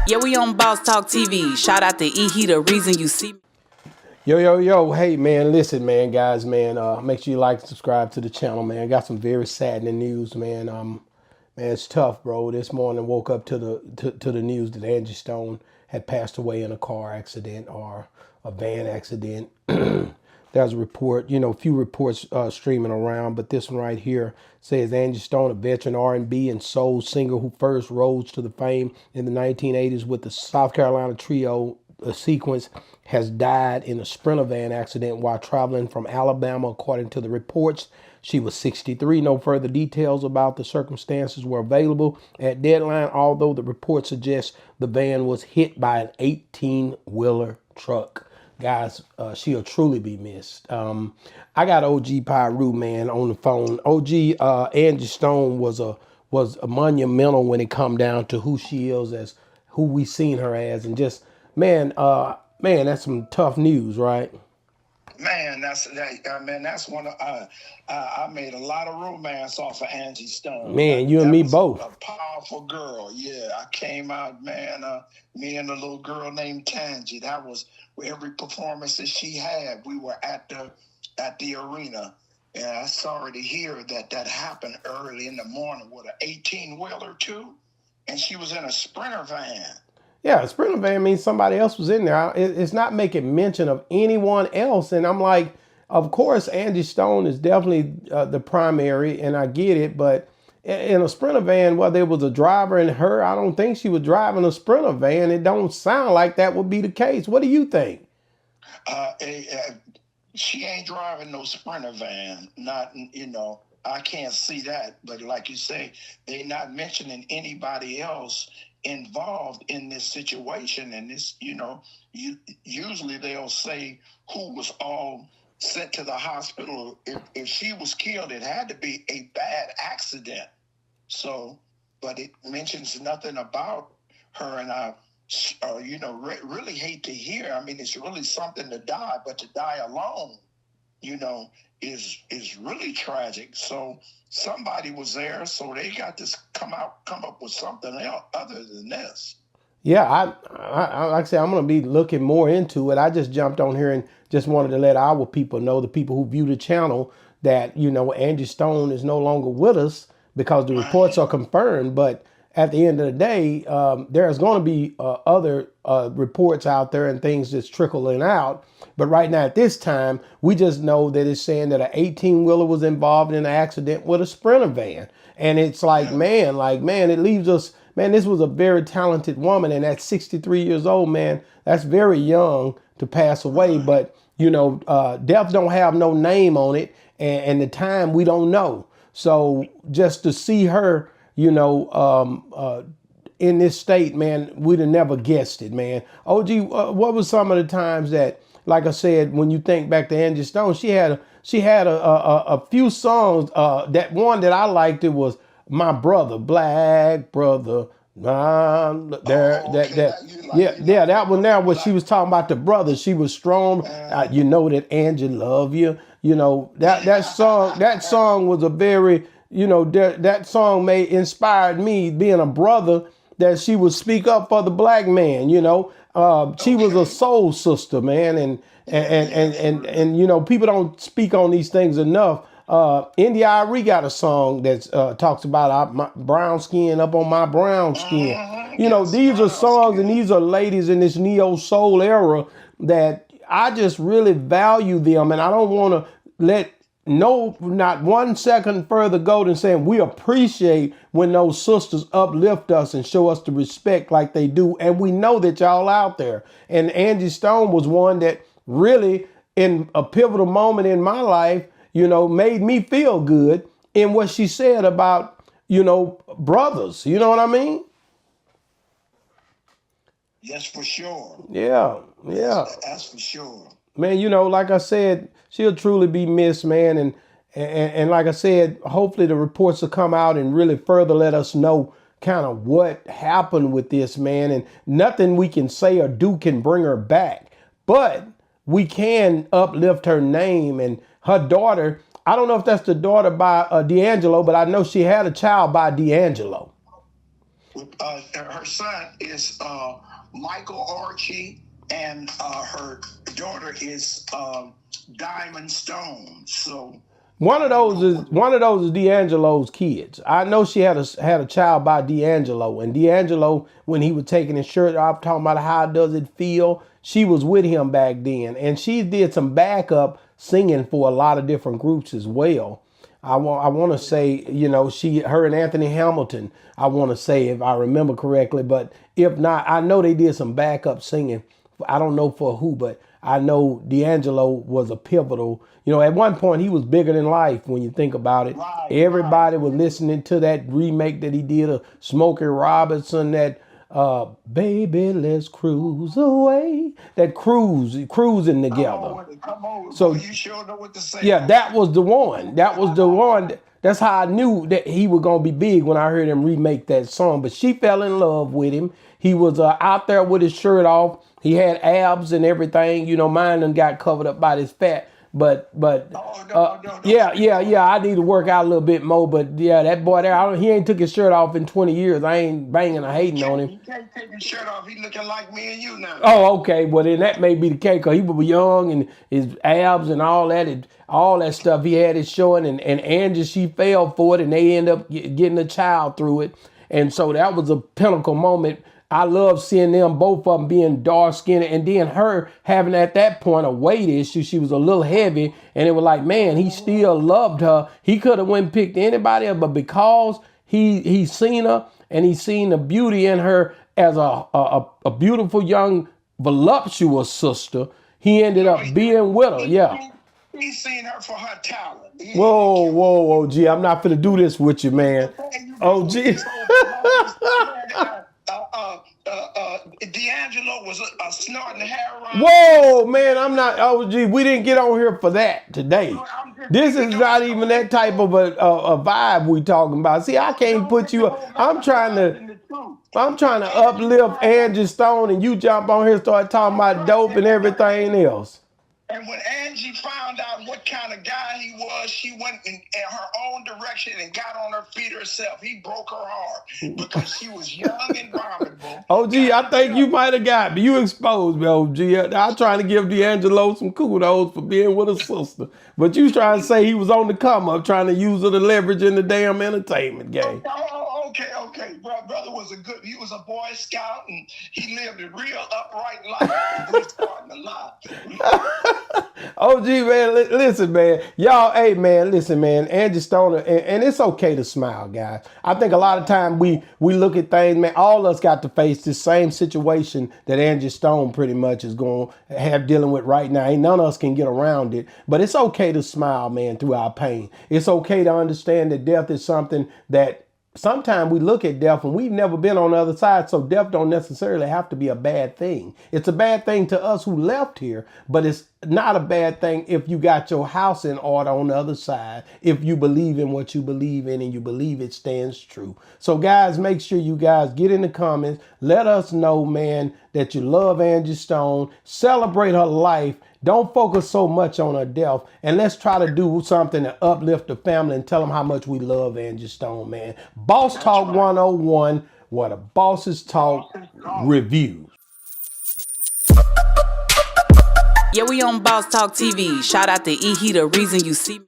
Yeah, we on Boss Talk TV. Shout out to E. He the reason you see me. Yo. Hey, man, listen, man, guys, man, make sure you like and subscribe to the channel, man. Got some very saddening news, man. Man, it's tough, bro. This morning woke up to the news that Angie Stone had passed away in a car accident or a van accident. There's a report, a few reports streaming around, but this one right here says Angie Stone, a veteran R&B and soul singer who first rose to the fame in the 1980s with the South Carolina trio Sequence, has died in a Sprinter van accident while traveling from Alabama, according to the reports. She was 63. No further details about the circumstances were available at deadline, although the report suggests the van was hit by an 18-wheeler truck. Guys, she'll truly be missed. I got OG Pyru, man, on the phone. OG, Angie Stone was a monumental when it come down to who she is, as who we seen her as, and just man, that's some tough news, right? Man, that's one of I made a lot of romance off of Angie Stone. Man, you and me was both. A powerful girl. Yeah, I came out, man. Me and a little girl named Angie. That was every performance that she had. We were at the arena. And I'm sorry to hear that happened early in the morning with an 18-wheeler too, and she was in a Sprinter van. Yeah, a Sprinter van means somebody else was in there. It's not making mention of anyone else. And I'm like, of course, Angie Stone is definitely the primary, and I get it. But in a Sprinter van, well, there was a driver and her. I don't think she was driving a Sprinter van. It don't sound like that would be the case. What do you think? She ain't driving no Sprinter van. Not, I can't see that. But like you say, they're not mentioning anybody else involved in this situation. And this, usually they'll say who was all sent to the hospital. If she was killed, it had to be a bad accident. So, but it mentions nothing about her. And I, really hate to hear. I mean, it's really something to die, but to die alone, is really tragic. So somebody was there, so they got to come up with something else other than this. Yeah, I like I said, I'm gonna be looking more into it. I just jumped on here and just wanted to let our people know, the people who view the channel, that Angie Stone is no longer with us because the reports are confirmed. But at the end of the day, there's going to be other reports out there and things just trickling out. But right now, at this time, we just know that it's saying that an 18-wheeler was involved in an accident with a Sprinter van. And it's like, man, it leaves us, man, this was a very talented woman. And at 63 years old, man, that's very young to pass away. But, death don't have no name on it. And the time, we don't know. So just to see her, in this state, man, we'd have never guessed it, man. OG, what was some of the times that, like I said, when you think back to Angie Stone, she had a few songs. That one that I liked, it was My Brother, Black Brother. That one there, where she was talking about the brothers. She was strong. That Angie love you. That song was a very, that song inspired me, being a brother, that she would speak up for the black man. She was a soul sister, man, and people don't speak on these things enough. India Irie got a song that talks about my brown skin up on my brown skin. These are songs, and these are ladies in this neo soul era that I just really value them, and I don't want to let not 1 second further go than saying we appreciate when those sisters uplift us and show us the respect like they do. And we know that y'all out there. And Angie Stone was one that really, in a pivotal moment in my life, made me feel good in what she said about, brothers. You know what I mean? Yes, for sure. Yeah. That's for sure. Man, like I said, she'll truly be missed, man. And like I said, hopefully the reports will come out and really further let us know kind of what happened with this, man. And nothing we can say or do can bring her back. But we can uplift her name and her daughter. I don't know if that's the daughter by D'Angelo, but I know she had a child by D'Angelo. Her son is Michael Archie, and her daughter is Diamond Stone. So one of those is D'Angelo's kids. I know she had a child by D'Angelo, and D'Angelo, when he was taking his shirt off, talking about how does it feel, she was with him back then, and she did some backup singing for a lot of different groups as well. I want to say, her and Anthony Hamilton, I want to say, if I remember correctly, but if not, I know they did some backup singing. I don't know for who, but I know D'Angelo was a pivotal. At one point he was bigger than life when you think about it. Right, Everybody was listening to that remake that he did of Smokey Robinson, that baby, let's cruise away. That cruising together. Come on. So you sure know what to say. Yeah, that was the one. That was the one. That's how I knew that he was gonna be big when I heard him remake that song. But she fell in love with him. He was out there with his shirt off. He had abs and everything. Mine done got covered up by this fat. But yeah. I need to work out a little bit more. But yeah, that boy there, he ain't took his shirt off in 20 years. I ain't banging or hating on him. He can't take his shirt off. He looking like me and you now. Oh, okay. Well, then that may be the case, because he was young and his abs and all that stuff he had is showing. And Angie, she fell for it, and they end up getting a child through it. And so that was a pinnacle moment. I love seeing them, both of them being dark skinned, and then her having at that point a weight issue. She was a little heavy, and it was like, man, he still loved her. He could have went and picked anybody else, but because he seen her and he seen the beauty in her as a beautiful young voluptuous sister, he ended up being with her. Yeah. He's seen her for her talent. Whoa, G, I'm not finna do this with you, man. Oh, G. D'Angelo was snorting heroin. Whoa, man, I'm not. Oh, gee, we didn't get on here for that today. This is not even that type of a vibe we talking about. See, I can't put you up. I'm trying to uplift Angie Stone, and you jump on here and start talking about dope and everything else. And when Angie found out what kind of guy he was, she went in her own direction and got on her feet herself. He broke her heart because she was young and vulnerable. Oh, gee, I think you might have got me. You exposed me, oh, gee. I'm trying to give D'Angelo some kudos for being with a sister. But you trying to say he was on the come up, trying to use her to leverage in the damn entertainment game. Okay. Brother was he was a Boy Scout, and he lived a real upright life. He starting to lie. Oh, gee, man, listen, man. Y'all, hey, man, listen, man. Angie Stone, and it's okay to smile, guys. I think a lot of time we look at things, man. All of us got to face the same situation that Angie Stone pretty much is going to have dealing with right now. Ain't none of us can get around it. But it's okay to smile, man, through our pain. It's okay to understand that death is something that sometimes we look at death and we've never been on the other side, so death don't necessarily have to be a bad thing. It's a bad thing to us who left here, but it's not a bad thing if you got your house in order on the other side, if you believe in what you believe in and you believe it stands true. So guys, make sure you guys get in the comments. Let us know, man, that you love Angie Stone. Celebrate her life. Don't focus so much on her death, and let's try to do something to uplift the family and tell them how much we love Angie Stone, man. Boss Talk 101, where the bosses talk reviews. Yeah, we on Boss Talk TV. Shout out to E. He, the reason you see me.